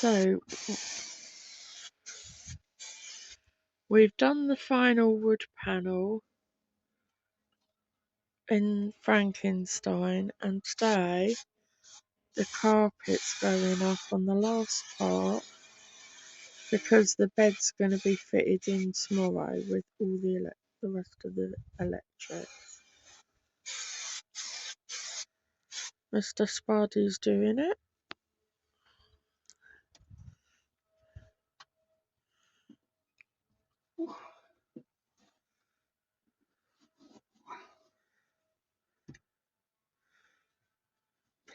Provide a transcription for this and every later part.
So we've done the final wood panel in Frankenstein, and today the carpet's going up on the last part because the bed's going to be fitted in tomorrow with all the rest of the electric. Mr. Spardy's doing it.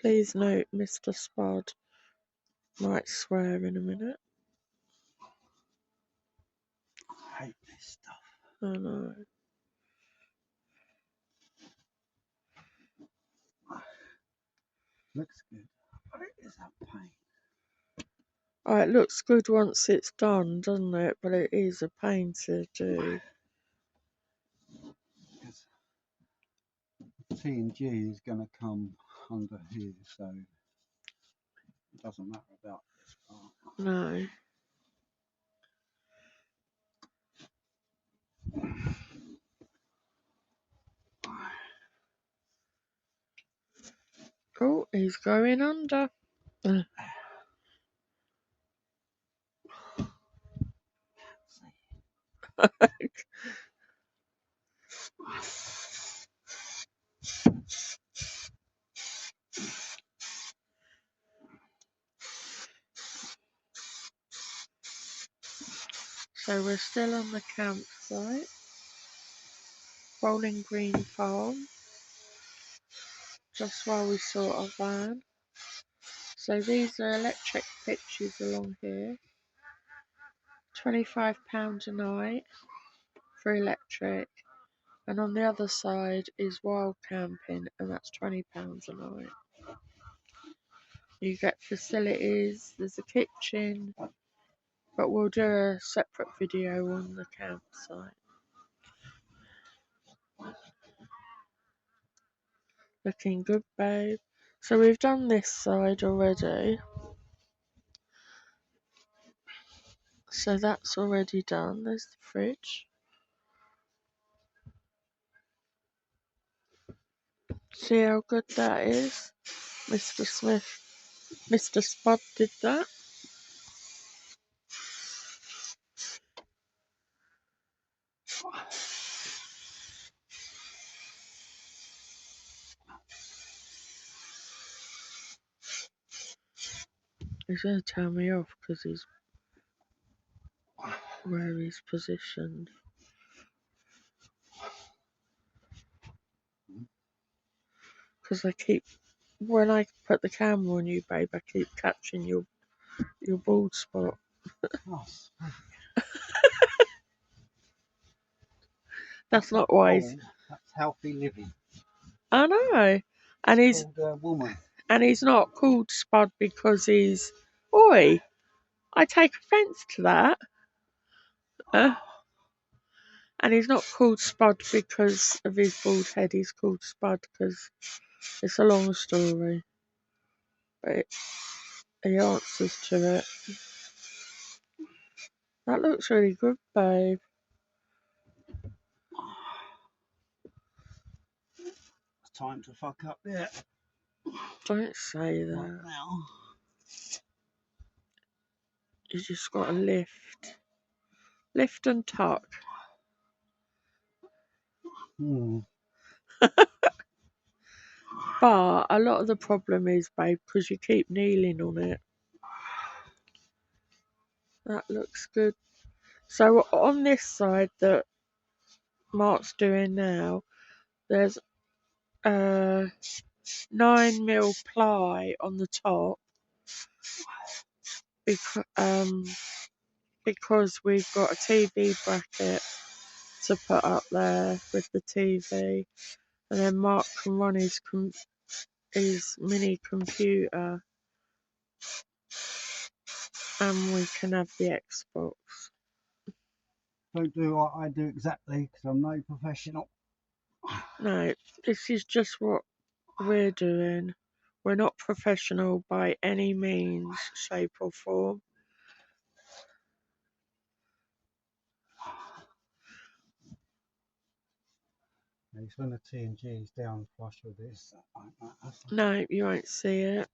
Please note Mr. Spud might swear in a minute. I hate this stuff. I know. Looks good, but it is a pain. Oh, it looks good once it's done, doesn't it? But it is a pain to do. Because T&G is going to come under here, so it doesn't matter about this part. No. Oh, he's going under. So we're still on the campsite. Bowling Green Farm. Just while we sort our van. So these are electric pitches along here. £25 a night for electric. And on the other side is wild camping, and that's £20 a night. You get facilities, there's a kitchen, but we'll do a separate video on the campsite. Looking good, babe. So we've done this side already. So that's already done. There's the fridge. See how good that is? Mr. Spud did that. He's going to tell me off because he's where he's positioned. Because when I put the camera on you, babe, I keep catching your bald spot. Oh, That's not wise. That's healthy living. I know. And it's called a woman. And he's not called Spud because he's... Oi! I take offence to that. And he's not called Spud because of his bald head. He's called Spud because it's a long story. But he answers to it. That looks really good, babe. It's time to fuck up there. Don't say that. Right now. You just got to lift. Lift and tuck. But a lot of the problem is, babe, because you keep kneeling on it. That looks good. So on this side that Mark's doing now, there's 9mm ply on the top because we've got a TV bracket to put up there with the TV, and then Mark can run his mini computer, and we can have the Xbox. Don't do what I do exactly because I'm no professional. No, this is just what we're doing. We're not professional by any means, shape or form. It's when the T&G is down flush with this. No, you won't see it.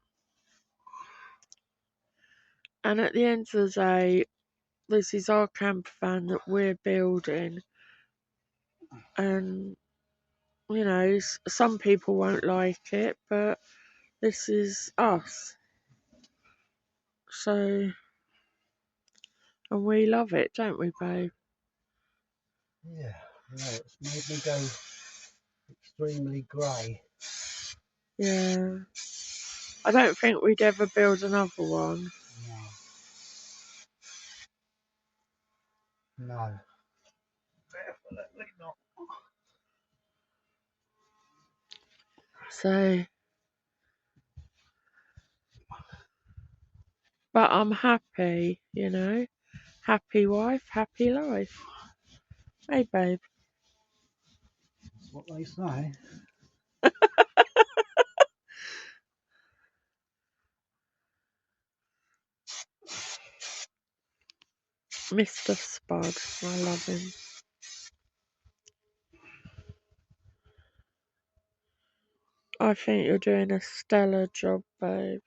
And at the end of the day, this is our camper van that we're building. And, you know, some people won't like it, but this is us. So, and we love it, don't we, babe? Yeah, no, it's made me go extremely grey. Yeah. I don't think we'd ever build another one. No. Definitely not. So, but I'm happy, you know. Happy wife, happy life. Hey, babe. That's what they say. Mr. Spud, I love him. I think you're doing a stellar job, babe.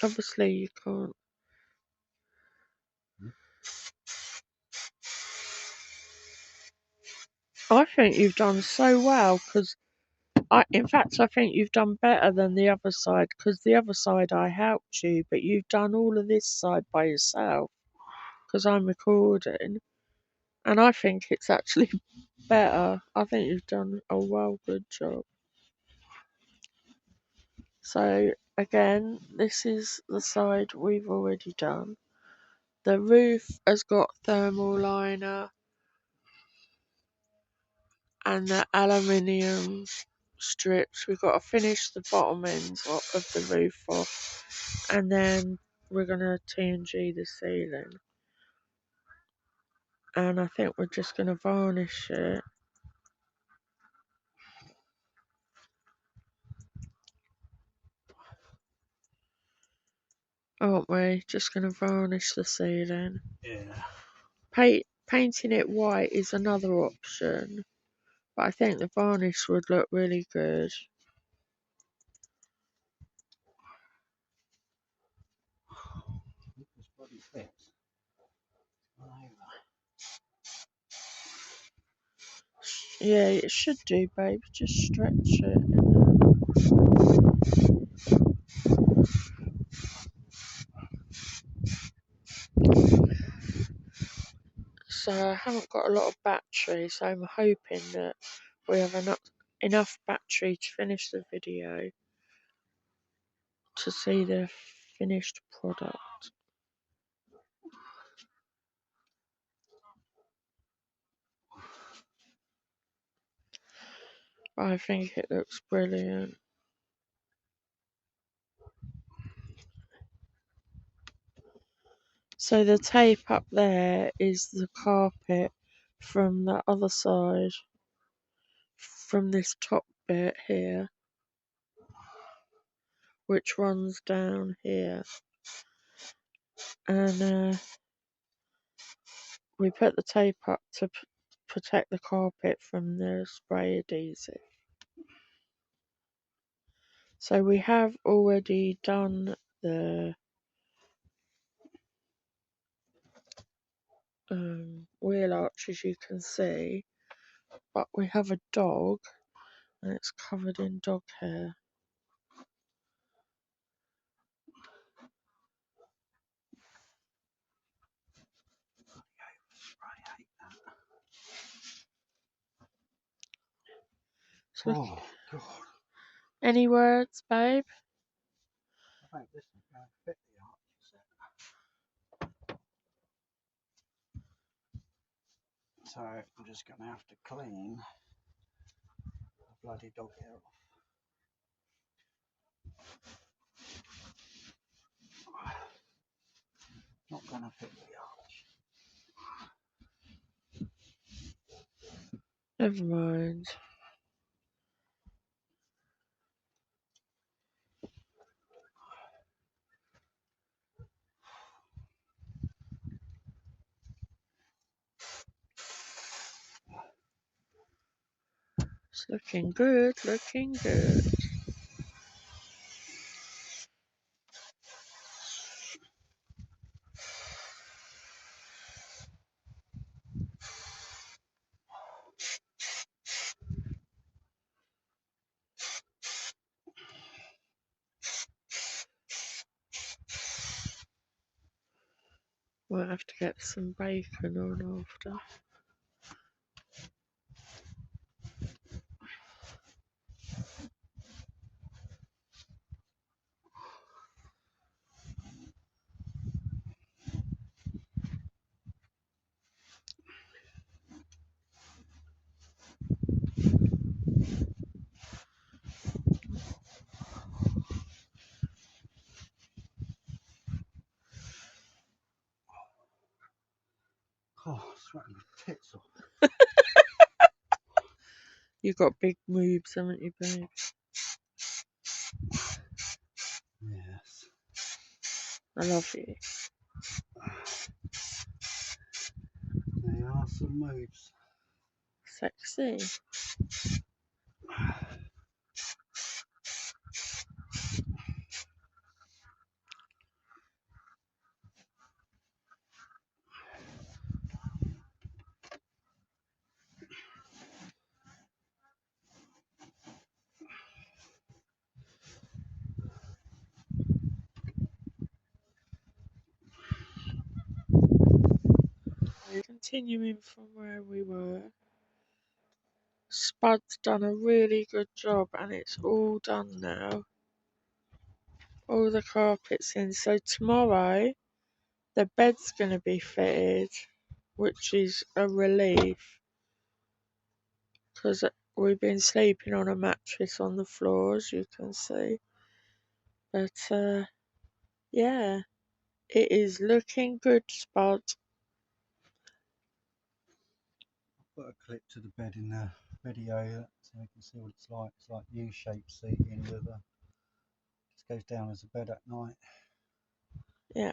Obviously, you can't. I think you've done so well because in fact, I think you've done better than the other side because the other side I helped you, but you've done all of this side by yourself because I'm recording, and I think it's actually better. I think you've done a well good job. So again, this is the side we've already done. The roof has got thermal liner and the aluminium strips. We've got to finish the bottom ends of the roof off, and then we're gonna T&G the ceiling. And I think we're just gonna varnish it. Aren't we? Just gonna varnish the ceiling. Yeah. Painting it white is another option, but I think the varnish would look really good. This bloody fits. Yeah, it should do, babe. Just stretch it. So I haven't got a lot of battery, so I'm hoping that we have enough battery to finish the video to see the finished product. I think it looks brilliant. So the tape up there is the carpet from the other side, from this top bit here, which runs down here. And we put the tape up to protect the carpet from the spray adhesive. So we have already done the wheel arch, as you can see, but we have a dog and it's covered in dog hair. So Oh, God. any words, babe? I think this is going to fit the arch. So I'm just going to have to clean the bloody dog hair off. Not going to fit the arch. Never mind. It's looking good, looking good. Might have to get some bacon on after. Oh, sweating my tits off. You've got big moves, haven't you, babe? Yes. I love you. They are some moves. Sexy. Continuing from where we were, Spud's done a really good job and it's all done now. All the carpet's in. So tomorrow the bed's going to be fitted, which is a relief because we've been sleeping on a mattress on the floor, as you can see. But yeah, it is looking good, Spud. Put a clip to the bed in the video so you can see what it's like. It's like U-shaped seating with a, just goes down as a bed at night. Yeah.